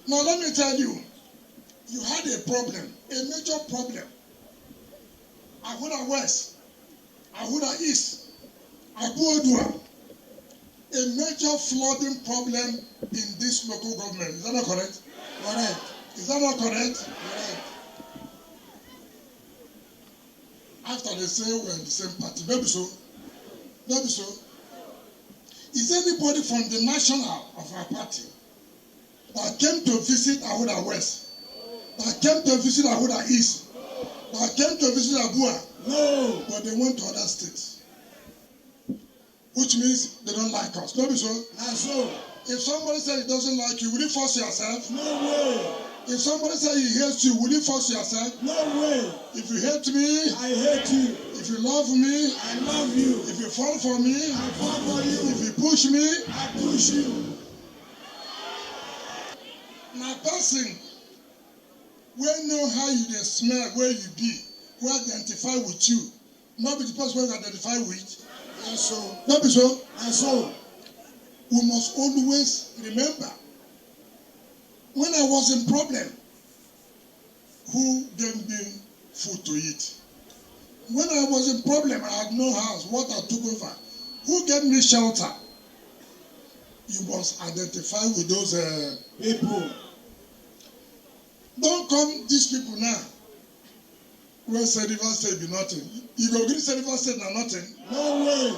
Now let me tell you, you had a problem, a major problem. Ahoada West, Ahoada East, Ahoada, a major flooding problem in this local government. Is that not correct? Correct. Is that not correct? Correct. After they say we're in the same party, maybe so. Maybe so. Is anybody from the national of our party that came to visit Ahoada West, that came to visit Ahoada East, that came to visit Abua? No. But they went to other states, which means they don't like us. Maybe so. Not so. If somebody says he doesn't like you, will you force yourself? No way. If somebody says he hates you, will you force yourself? No way. If you hate me, I hate you. If you love me, I love you. If you fall for me, I fall for you. If you push me, I push you. Now, person, we know how you dey smell, where you be, who identify with you. Not be the person who identify with. And so, not be so. And so, we must always remember, when I was in problem, who gave me food to eat? When I was in problem, I had no house, water took over. Who gave me shelter? You must identify with those people. Don't come these people now. When say River State be nothing. You go agree say River State na nothing? No way.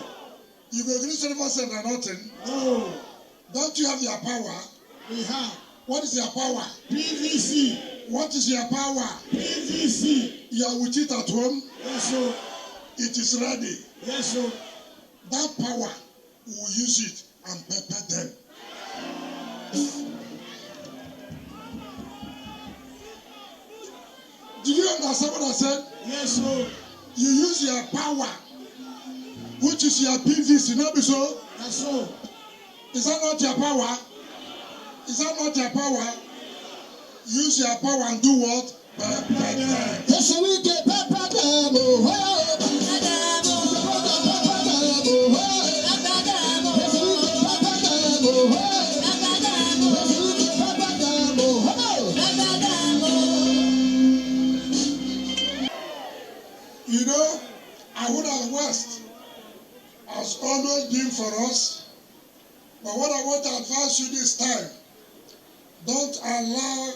You go agree say River State na nothing? No. Don't you have your power? We have. What is your power? PVC. What is your power? PVC. You are with it at home? Yes, sir. It is ready. Yes, sir. That power, we will use it and pepper them. Did you understand what I said? Yes, sir. You use your power, which is your PVC, not be so? Yes, sir. Is that not your power? Is that not your power? Use your power and do what? Pepper them. Yes, we get pepper them. You know, Ahoada West has always been for us. But what I want to advise you this time, don't allow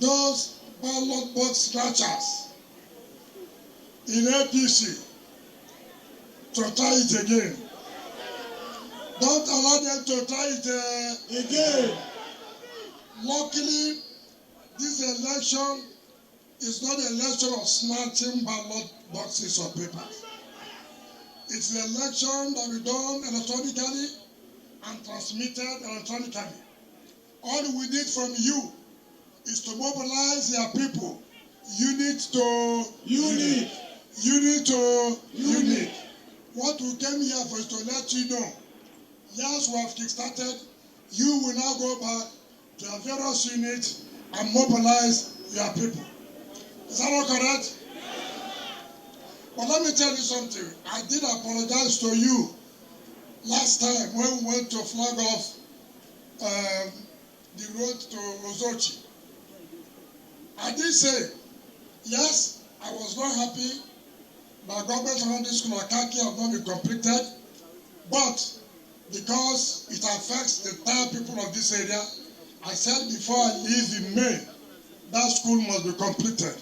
those ballot box scratchers in APC to try it again. Don't allow them to try it again. Luckily, this election is not an election of snatching ballot boxes or papers. It's an election that we done electronically and transmitted electronically. All we need from you is to mobilize your people. Unit to unit. Unit to unit. What we came here for is to let you know. Yes, we have kickstarted. You will now go back to your various units and mobilize your people. Is that all correct? But let me tell you something. I did apologize to you last time when we went to flag off the road to Ozochi. I did say, yes, I was not happy that government secondary school Akaki have not been completed, but because it affects the entire people of this area, I said before I leave in May, that school must be completed.